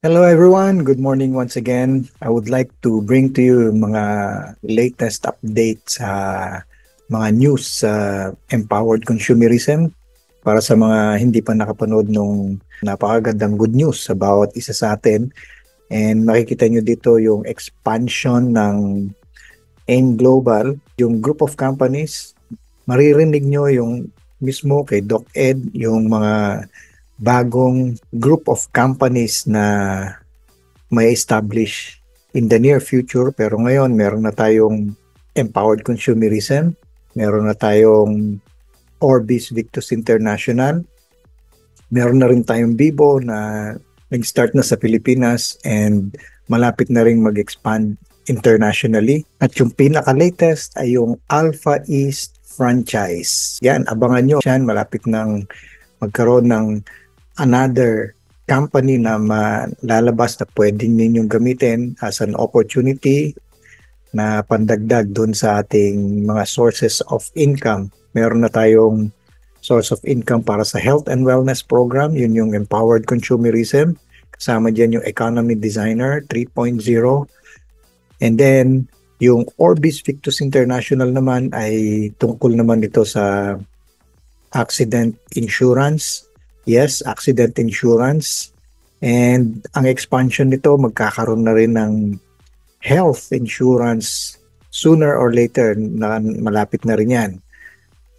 Hello everyone, good morning once again. I would like to bring to you yung mga latest updates sa mga news sa empowered consumerism para sa mga hindi pa nakapanood nung napakagandang good news sa bawat isa sa atin. And makikita nyo dito yung expansion ng AIM Global, yung group of companies. Maririnig nyo yung mismo kay Doc Ed, yung mga bagong group of companies na may establish in the near future. Pero ngayon, meron na tayong Empowered Consumerism, meron na tayong Orbis Victus International, meron na rin tayong Bibo na nag-start na sa Pilipinas and malapit na rin mag-expand internationally. At yung pinaka-latest ay yung Alpha East franchise. Yan, abangan nyo. Yan, malapit nang magkaroon ng another company na lalabas na pwede ninyong gamitin as an opportunity na pandagdag dun sa ating mga sources of income. Meron na tayong source of income para sa health and wellness program, yun yung empowered consumerism. Kasama dyan yung economy designer 3.0. And then yung Orbis Victus International naman ay tungkol naman ito sa accident insurance. Yes, accident insurance. And ang expansion nito, magkakaroon na rin ng health insurance sooner or later, na malapit na rin yan.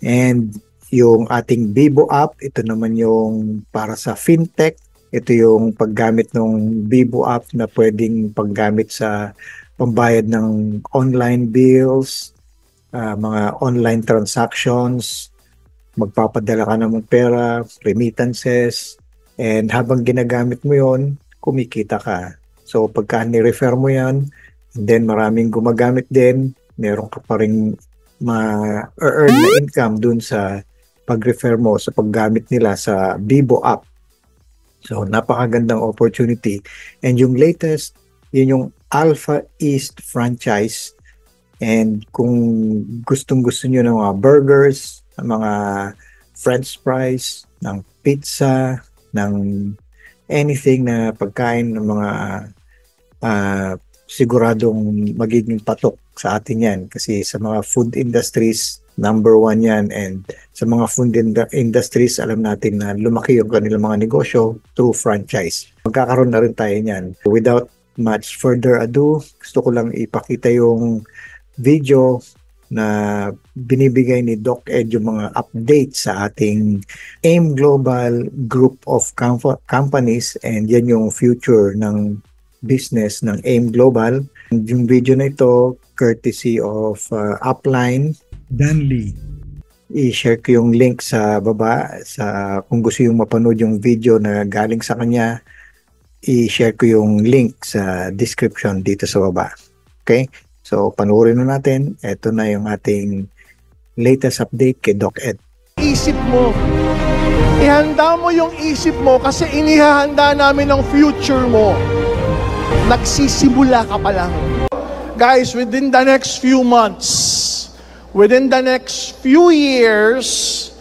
And yung ating Bibo app, ito naman yung para sa fintech. Ito yung paggamit ng Bibo app na pwedeng paggamit sa pambayad ng online bills, mga online transactions, magpapadala ka ng pera, remittances, and habang ginagamit mo yon, kumikita ka. So pagka ni-refer mo yan, and then maraming gumagamit din, meron ka pa rin ma-earn na income dun sa pag-refer mo sa paggamit nila sa Bibo app. So napakagandang opportunity. And yung latest, yun yung Alpha East franchise. And kung gustong-gusto nyo ng mga burgers, ng mga french fries, ng pizza, ng anything na pagkain ng mga siguradong magiging patok sa atin yan. Kasi sa mga food industries, number one yan. And sa mga food industries, alam natin na lumaki yung kanilang mga negosyo through franchise. Magkakaroon na rin tayo niyan. Without much further ado, gusto ko lang ipakita yung video na binibigay ni Doc Ed yung mga updates sa ating AIM Global group of companies, and yan yung future ng business ng AIM Global. And yung video na ito, courtesy of Upline Danley. I-share ko yung link sa baba kung gusto yung mapanood yung video na galing sa kanya. I-share ko yung link sa description dito sa baba. Okay? So, panoorin na natin. Ito na yung ating latest update kay Doc Ed. Isip mo. Ihanda mo yung isip mo kasi inihahanda namin ang future mo. Nagsisimula ka pa lang. Guys, within the next few months, within the next few years,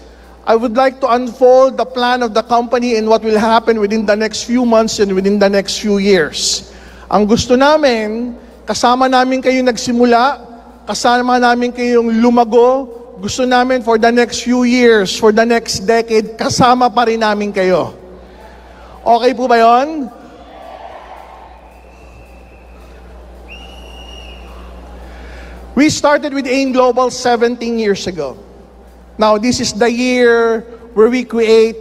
I would like to unfold the plan of the company and what will happen within the next few months and within the next few years. Ang gusto namin, kasama namin kayo nagsimula, kasama namin kayong lumago. Gusto namin for the next few years, for the next decade, kasama pa rin namin kayo. Okay po ba yon? We started with AIM Global 17 years ago. Now, this is the year where we create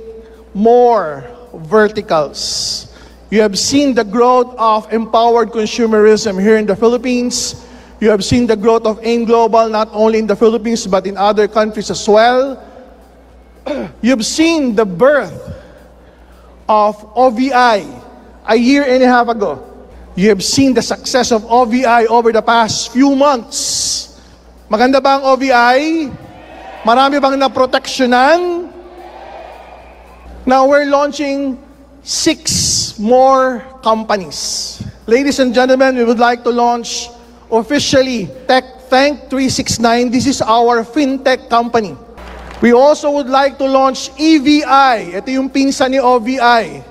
more verticals. You have seen the growth of empowered consumerism here in the Philippines. You have seen the growth of AIM Global not only in the Philippines but in other countries as well. You've seen the birth of OVI a year and a half ago. You have seen the success of OVI over the past few months. Maganda ba ang OVI? Marami bang naproteksyonan? Now we're launching 6 more companies. Ladies and gentlemen, we would like to launch officially Thank 369. This is our fintech company. We also would like to launch EVI. Ito yung pinsan ni OVI.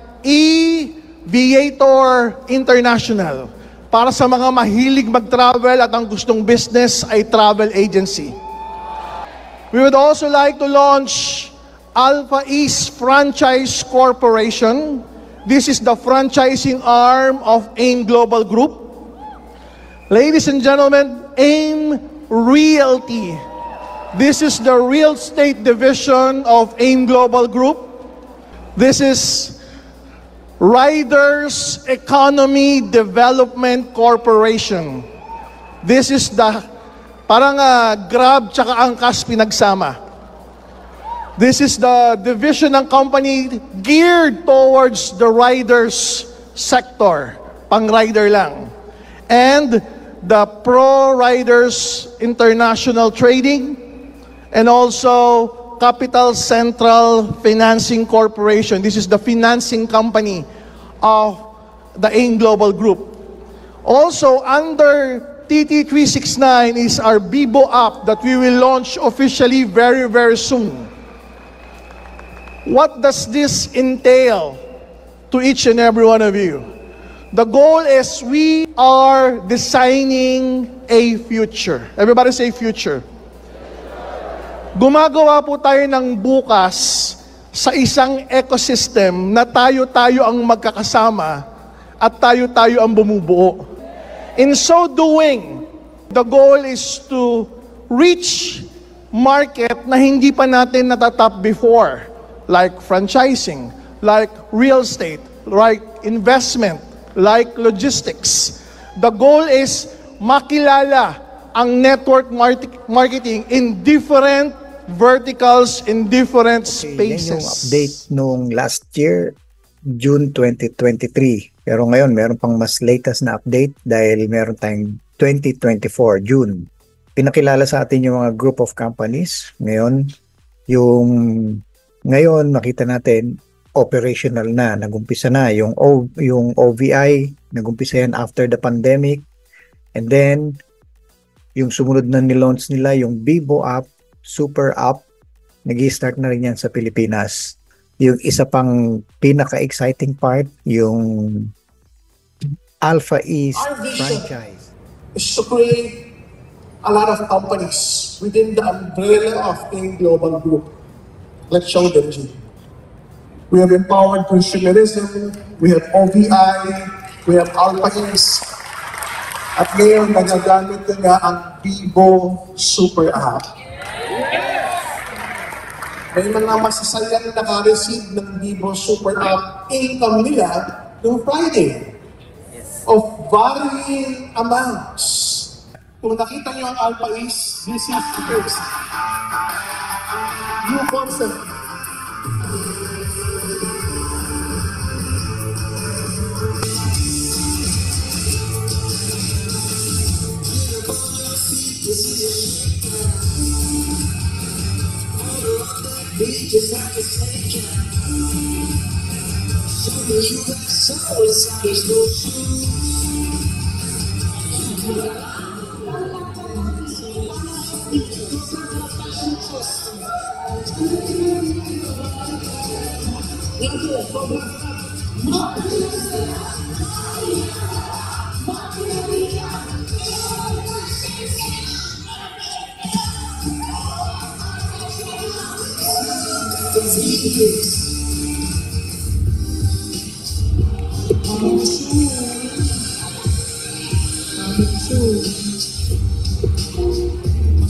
Viator International. Para sa mga mahilig mag-travel at ang gustong business ay travel agency. We would also like to launch Alpha East Franchise Corporation. This is the franchising arm of AIM Global Group. Ladies and gentlemen, AIM Realty. This is the real estate division of AIM Global Group. This is Riders Economy Development Corporation. This is the parang Grab tsaka Angkas pinagsama. This is the division ng company geared towards the riders sector, pang-rider lang. And the Pro Riders International Trading, and also Capital Central Financing Corporation. This is the financing company of the AIM Global Group. Also, under TT369 is our Bibo app that we will launch officially very, very soon. What does this entail to each and every one of you? The goal is we are designing a future. Everybody say future. Gumagawa po tayo ng bukas sa isang ecosystem na tayo-tayo ang magkakasama at tayo-tayo ang bumubuo. In so doing, the goal is to reach market na hindi pa natin natatap before, like franchising, like real estate, like investment, like logistics. The goal is makilala ang network marketing in different verticals, in different spaces. Yan yung update nung last year, June 2023. Pero ngayon, meron pang mas latest na update dahil meron tayong 2024, June. Pinakilala sa atin yung mga group of companies. Ngayon makita natin, operational na, nagumpisa na. Yung OVI, nagumpisa yan after the pandemic. And then, yung sumunod na nilaunch nila, yung Bibo app, super app, nag-i-start na rin yan sa Pilipinas. Yung isa pang pinaka-exciting part, yung Alpha East franchise. Is to create a lot of companies within the umbrella of AIM Global Group. Let's show them, G. We have empowered consumerism, we have OVI, we have Alpha East, at ngayon nagagamit na nga ang Bibo Super App. May mga masasayang naka-receive ng Bibo Super App income nila noong Friday of varying amounts. Kung nakita niyo ang Alpha East, this is the first new concept.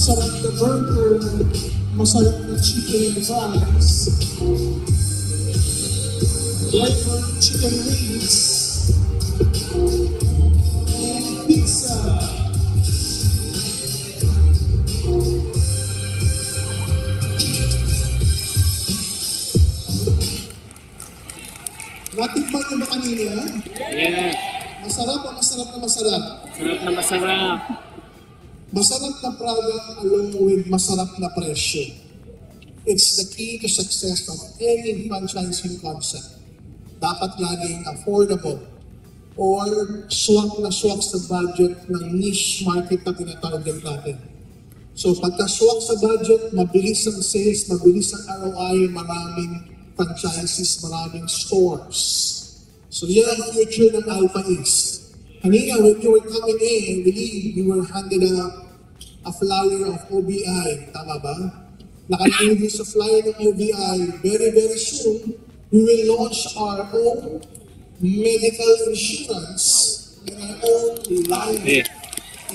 Masarap na burger, masarap na chicken and fries, flavor chicken wings, and pizza. Natikman niyo ba kanina? Yeah. Masarap o masarap na masarap? Sarap na masarap. Masarap na product along with masarap na presyo. It's the key to success of any franchising concept. Dapat laging affordable or swak na swak sa budget ng niche market na tinatarget natin. So pagka swak sa budget, mabilis ang sales, mabilis ang ROI, maraming franchises, maraming stores. So yan ang future ng Alpha East. Kanina, when you were coming in, I believe you were handed a flyer of OBI. Tama ba? Nakalagay din sa flyer ng OBI, very, very soon, we will launch our own medical insurance and our own life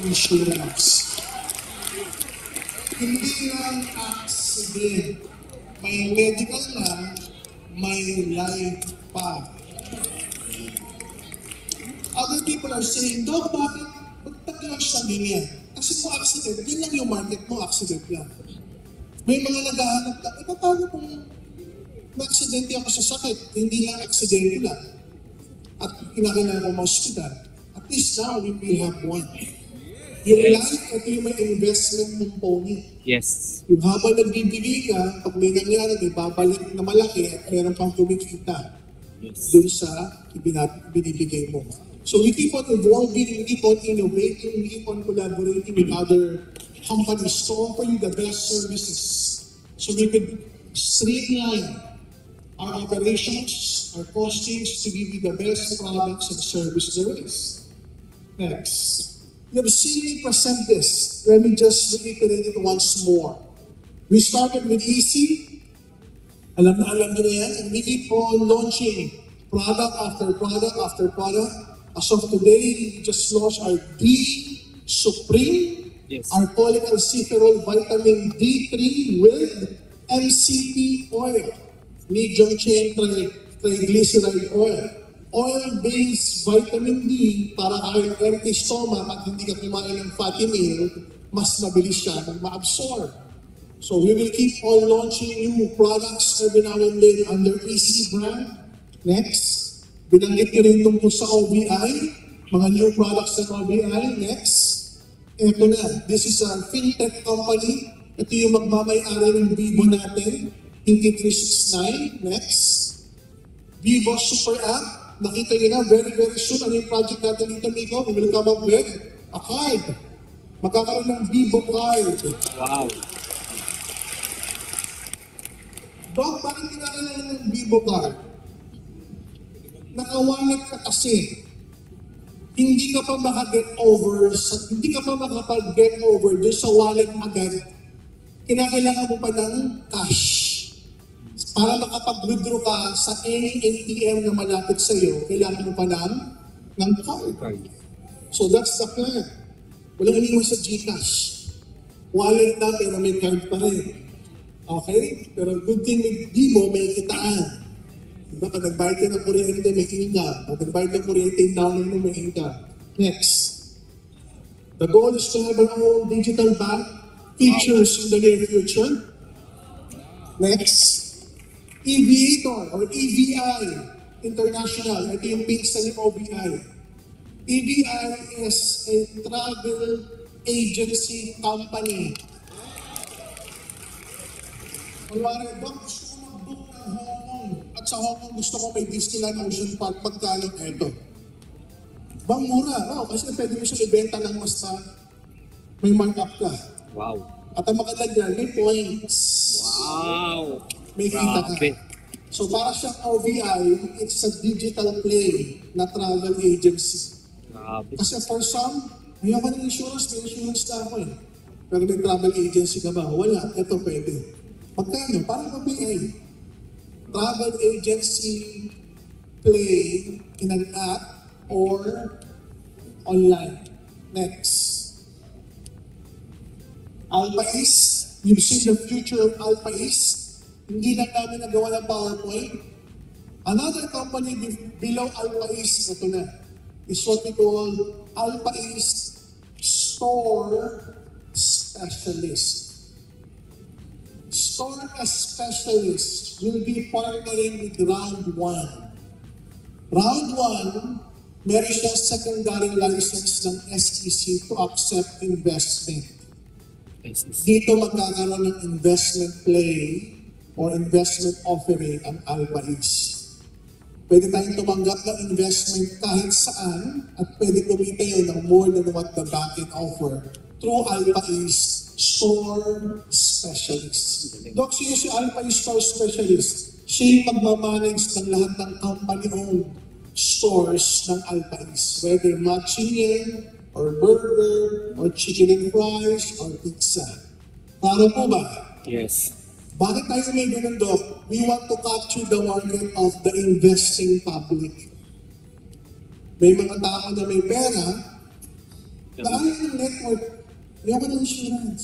insurance. Hindi lang accident. May medical na, may life pa. Other people are saying, Doc, bakit mag-launch na ganyan? Kasi kung accident, yun lang yung market mo, accident lang. May mga naghahanap na, paano kung na-accidente ako sa sakit, hindi lang accidente lang. At kinakailangan mo hospital. At least now, we will have one. Yung life, ito yung may investment component. Yes. Yung habang nagbibigay ka, pag may nangyari, may babalik na malaki at meron pang kumikita dun sa binibigay mo. So we keep on evolving, we keep on innovating, we keep on collaborating with other companies to offer you the best services. So we could streamline our operations, our costings to give you the best products and service there is. Next. You have seen me present this. Let me just reiterate it once more. We started with Easy. Alam nyo na yan. And we keep on launching product after product after product. As of today, we just launched our D Supreme, our cholecalciferol vitamin D3 with MCT oil, medium chain triglyceride oil. Oil-based vitamin D para kahit empty stomach at hindi ka kumain ng fatty meal, mas mabilis siya ma-absorb. So we will keep on launching new products every now and then under Easy brand. Next, binanggit nyo rin tungkol sa OBI, mga new products ng OBI. Next, ito na, this is a fintech company. Ito yung magmamay-ari ng Vivo natin, Inky 369. Next, Vivo Super App. Nakita nyo na, very, very soon, ano yung project natin dito, Miko? We will come up with a card. Magkakaroon ng Vivo card. Wow. Doc, bakit kinakailangan ng Vivo card? Nakawalat ka kasi. Hindi ka pa maka-get over doon sa wallet agad. Kinakailangan mo pa ng cash. Para makapag-withdraw ka sa any ATM na malapit sa iyo, kailangan mo pa ng card. So that's the plan. Walang iniwan sa GCash. Wallet na pero may card pa rin. Okay? Pero good thing with Vivo, may kitaan. Diba? Pag nagbayad ka ng kuryente, may income. Pag nagbayad ng kuryente, down mo may income. Next. The goal is to have an own digital bank features in the near future. Next. Aviator or EVI International. Ito yung pinsa ni OBI. EVI is a travel agency company. Kunwari, gusto ko mag-book ng Hong Kong at sa Hong Kong gusto ko may Disneyland Ocean Park, magkano ito? Bang mura, no? Kasi pwede mo siya ibenta ng mas may markup ka. Wow. At ang maganda dyan, may points. Wow. May kita ka. So para siyang OVI, it's a digital play na travel agency. Grabe. Kasi for some, may ako ng insurance, may insurance na ako eh. Pero may travel agency ka ba? Wala. Ito pwede. Magkano? Parang OVI. Travel agency play in an app or online. Next. Alpha East. You've seen the future of Alpha East. Hindi lang namin nagawa ng PowerPoint. Another company below Alpha East, ito na, is what we call Alpha East Store Specialist. Store Specialist will be partnering with Round 1. Round 1, meron siyang secondary license ng SEC to accept investment. Dito magkakaroon ng investment play or investment offering ang Alpha East. Pwede tayong tumanggap ng investment kahit saan at pwede kumita yun ng more than what the bank can offer through Alpha East Store Specialist. Doc, sino si Alpha East Store Specialist? Siya yung magmamanage ng lahat ng company-owned stores ng Alpha East, whether Machinian, or burger, or chicken and fries, or pizza. Para po ba? Yes. Bakit tayo may ganun, Doc? We want to capture the market of the investing public. May mga tao na may pera, dahil ng network, ayoko ng insurance,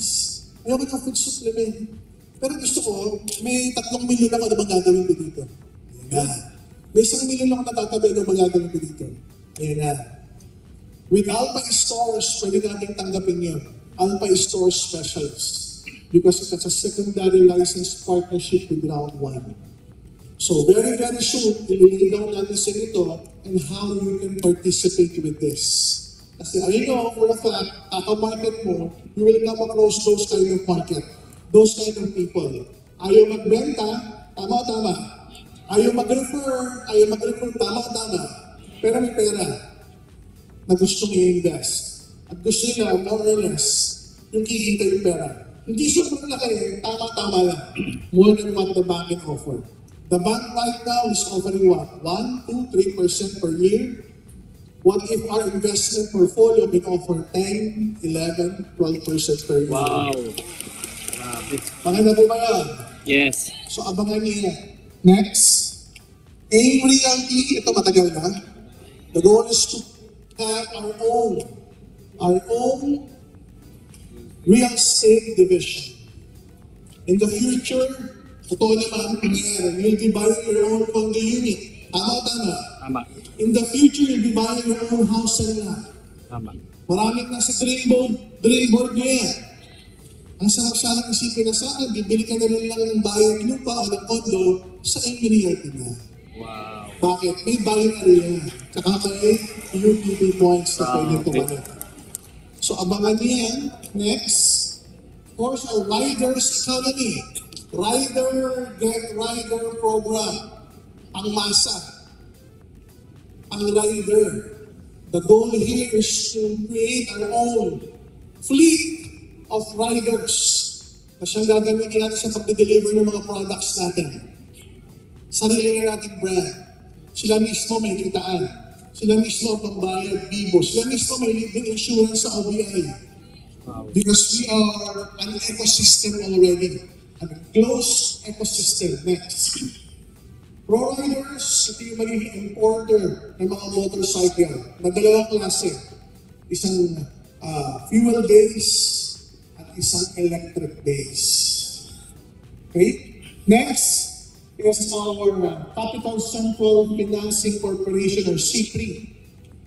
ayoko ng food supplement. Pero gusto ko, may 3 milyon ako na bang gagawin ko dito. Ayan na. May 1 milyon ako natatabi na bang gagawin ko dito. Ayan na. With Alpha Stores, pwede natin tanggapin yun. Alpha Stores Specialist. Because it's a secondary licensed partnership with Round 1. So very, very soon, ililin down natin sa ito and how you can participate with this. Kasi I know for a fact, market mo, you will come across those kind of market, those kind of people. Ayaw magbenta, tama-tama. Ayaw mag-refer, tama-tama. Pero may pera na gustong i-invest. At gusto nila, more or less, yung kikita yung pera. Hindi sobrang laki, tama-tama lang. More than what the bank can offer. The bank right now is offering what? 1, 2, 3% per year? What if our investment portfolio can offer 10, 11, 12% per year? Wow. Grabe. Maganda po ba yan? Yes. So abangan niyo yan. Next. AIM Realty, ito matagal na. The goal is to have our own real estate division. In the future, totoo naman, you'll be buying your own condo unit. Tama-tama. Tama. In the future, you'll be buying your own house and lot. Tama. Maraming nasa dream board niya yan. Ang sarap sana isipin na sana, bibili ka na rin lang ng bayan lupa o ng condo sa AIM Realty na. Wow. Bakit? May buying area. Tsaka may UPP points na pwede pumalit. So abangan niyo yan. Next. Of course, our Riders Economy. Get Rider program. Ang masa. Ang rider. The goal here is to create our own fleet of riders na siyang gagamitin natin sa pag-deliver ng mga products natin. Sarili na natin brand. Sila mismo may kitaan. Sila mismo pambayad, Bibo. Sila mismo may living insurance sa OBI. Because we are an ecosystem already. A closed ecosystem. Next. Pro riders, ito yung magiging importer ng mga motorcycle na dalawang klase. Isang fuel-based at isang electric-based. Okay? Next. Is our Capital Central Financing Corporation or C3.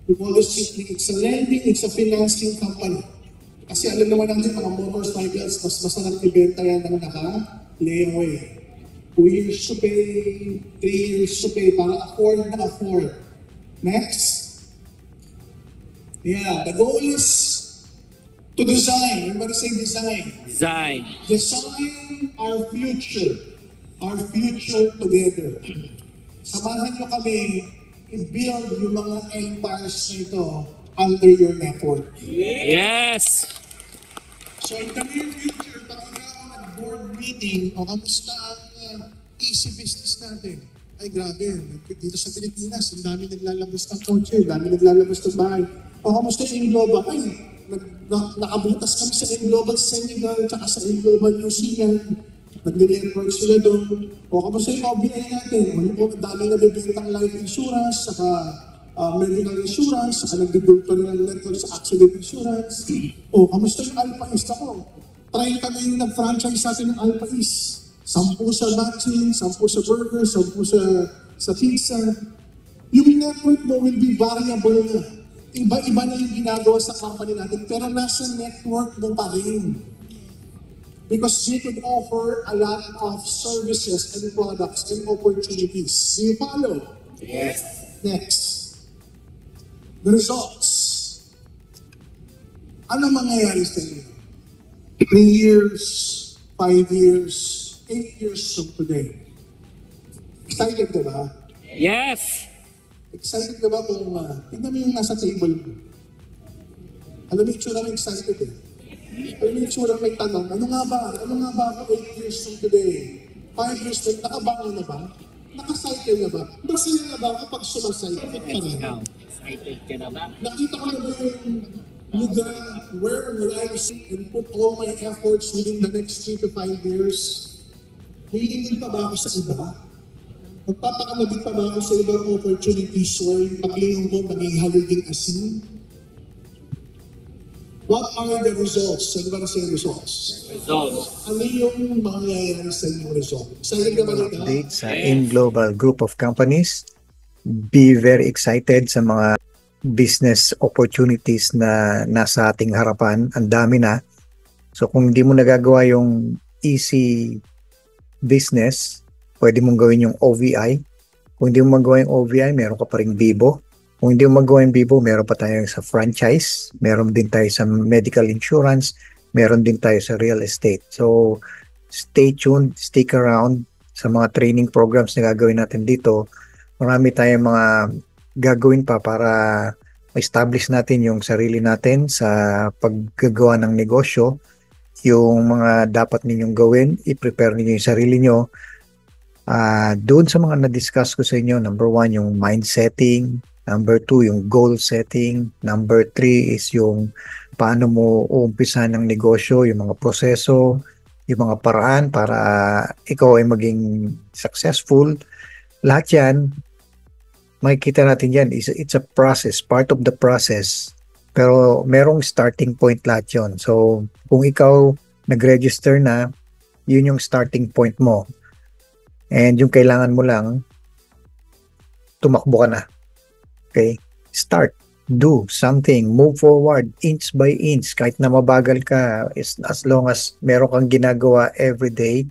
We call it C3. It's a lending, it's a financing company. Kasi alam naman natin mga motorcycles, mas masarap ibenta yan ng naka-layaway. 2 years to pay, 3 years to pay, para afford. Next. Yeah, the goal is to design. Everybody say design. Design. Design our future. Our future together. Samahan nyo kami i-build yung mga empires na ito under your network. Yes. So in the near future, pag ikaw nag-board meeting o kamusta ang easy business natin, ay grabe, dito sa Pilipinas, ang dami naglalabas ng kotse, ang dami naglalabas ng bahay. O kamusta yung Global? Ay, nakabutas kami sa Global Senegal, tsaka sa Global New Zealand. Nag-network sila doon. O kamusta yung OBI natin? O dami na bibintang life insurance, saka medical insurance, saka nag-build pa rin ng network sa accident insurance. O kamusta yung Alpha East ako? Try kami yung nag-franchise sa atin ng Alpha East. 10 sa matching, 10 sa burger, 10 sa pizza. Yung network mo will be variable na. Iba-iba na yung ginagawa sa company natin, pero nasa network mo pa rin. Because we could offer a lot of services and products and opportunities. Do you follow? Yes. Next. The results. Ano mangyayari sa inyo? 3 years, 5 years, 8 years from today. Excited ka ba? Yes. Excited ka ba kung tignan mo yung nasa table mo? Alam mo yung tsura mo excited eh. Alam mo yung tsura may tanong, ano nga ba ako 8 years from today? 5 years from, nakabangon na ba? Nakacycle na ba? Masaya na ba kapag sumacycle pa rin? Ikaw, excited ka na ba? Nakita ko na ba yung lugar where will I see and put all my efforts within the next 3 to 5 years? Hihingin pa ba ako sa iba? Magpapakamabit pa ba ako sa ibang opportunities where yung paglingon ko maging haluging asin? What are the results? Ano ba kasi yung results? Results. Ano yung mangyayari sa inyong result? Excited ka ba dito? Update sa In Global Group of Companies. Be very excited sa mga business opportunities na nasa ating harapan. Ang dami na. So kung hindi mo nagagawa yung easy business, pwede mong gawin yung OVI. Kung hindi mo magawa yung OVI, meron ka pa ring Bibo. Kung hindi mo magawa yung Bibo, meron pa tayo sa franchise, meron din tayo sa medical insurance, meron din tayo sa real estate. So, stay tuned, stick around sa mga training programs na gagawin natin dito. Marami tayong mga gagawin pa para establish natin yung sarili natin sa paggagawa ng negosyo. Yung mga dapat ninyong gawin, i-prepare ninyo yung sarili nyo. Doon sa mga na-discuss ko sa inyo, number 1, yung mind setting. Number 2, yung goal setting. Number 3 is yung paano mo uumpisa ng negosyo, yung mga proseso, yung mga paraan para ikaw ay maging successful. Lahat yan, makikita natin yan. It's a process, part of the process. Pero merong starting point lahat yun. So, kung ikaw nag-register na, yun yung starting point mo. And yung kailangan mo lang, tumakbo ka na. Okay? Start. Do something. Move forward inch by inch. Kahit na mabagal ka, as long as meron kang ginagawa every day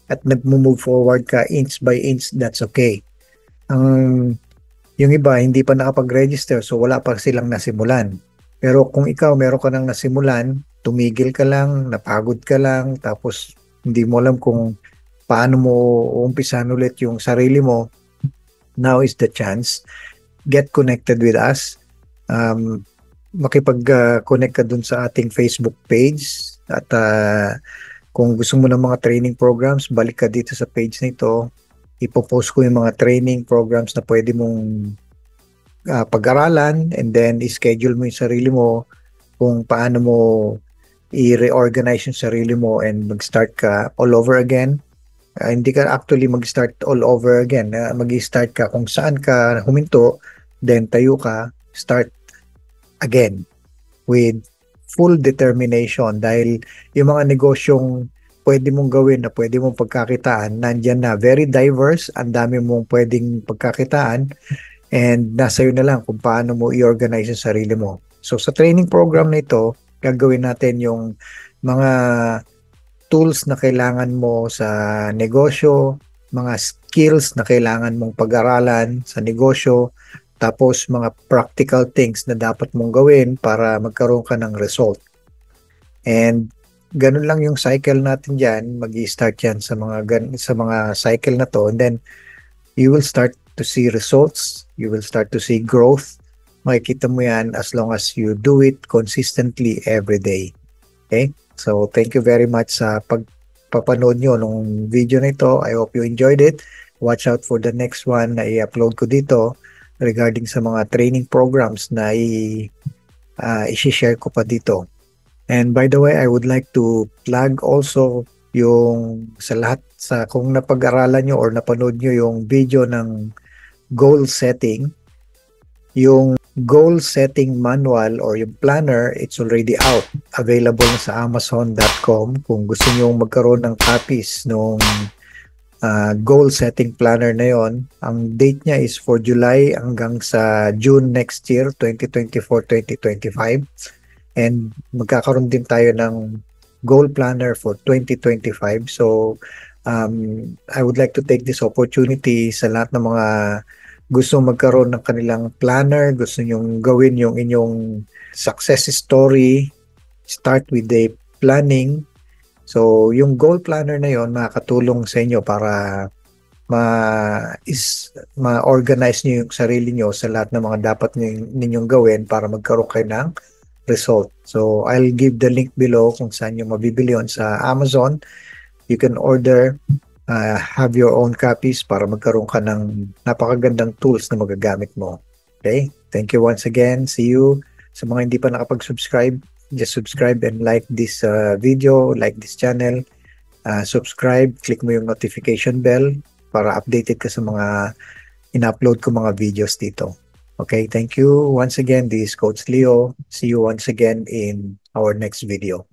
at nag-move forward ka inch by inch, that's okay. Yung iba, hindi pa nakapag-register, so wala pa silang nasimulan. Pero kung ikaw, meron ka nang nasimulan, tumigil ka lang, napagod ka lang, tapos hindi mo alam kung paano mo uumpisan ulit yung sarili mo, now is the chance. Get connected with us. Makipag-connect ka dun sa ating Facebook page. At kung gusto mo ng mga training programs, balik ka dito sa page na ito. Ipopost ko yung mga training programs na pwede mong pag-aralan, and then i-schedule mo yung sarili mo kung paano mo i-reorganize yung sarili mo and mag-start ka all over again. Hindi ka actually mag-start all over again. Mag-start ka kung saan ka huminto, then tayo ka, start again with full determination, dahil yung mga negosyong pwede mong gawin na pwede mong pagkakitaan, nandyan na, very diverse, ang dami mong pwedeng pagkakitaan, and nasa iyo na lang kung paano mo i-organize yung sarili mo. So sa training program na ito, gagawin natin yung mga tools na kailangan mo sa negosyo, mga skills na kailangan mong pag-aralan sa negosyo, tapos mga practical things na dapat mong gawin para magkaroon ka ng result. And ganun lang yung cycle natin dyan. Mag-i-start yan sa mga cycle na to, and then you will start to see results, you will start to see growth. Makikita mo yan as long as you do it consistently every day. Okay? So, thank you very much sa pagpapanood nyo nung video na ito. I hope you enjoyed it. Watch out for the next one na i-upload ko dito regarding sa mga training programs na i-share ko pa dito. And by the way, I would like to plug also yung sa lahat, kung napag-aralan nyo or napanood nyo yung video ng goal setting, yung goal setting manual or yung planner, it's already out. Available na sa Amazon.com. Kung gusto nyo magkaroon ng copies nung goal setting planner na yon, ang date niya is for July hanggang sa June next year, 2024-2025. And magkakaroon din tayo ng goal planner for 2025. So, I would like to take this opportunity sa lahat ng mga gusto magkaroon ng kanilang planner, gusto nyong gawin yung inyong success story, start with the planning. So, yung goal planner na yon makakatulong sa inyo para ma-organize nyo yung sarili nyo sa lahat ng mga dapat ninyong gawin para magkaroon kayo ng result. So, I'll give the link below kung saan nyo mabibili yon sa Amazon. You can order have your own copies para magkaroon ka ng napakagandang tools na magagamit mo. Okay? Thank you once again. See you. Sa mga hindi pa nakapag-subscribe, just subscribe and like this video, like this channel. Subscribe, click mo yung notification bell para updated ka sa mga in-upload ko mga videos dito. Okay, thank you once again. This is Coach Leo. See you once again in our next video.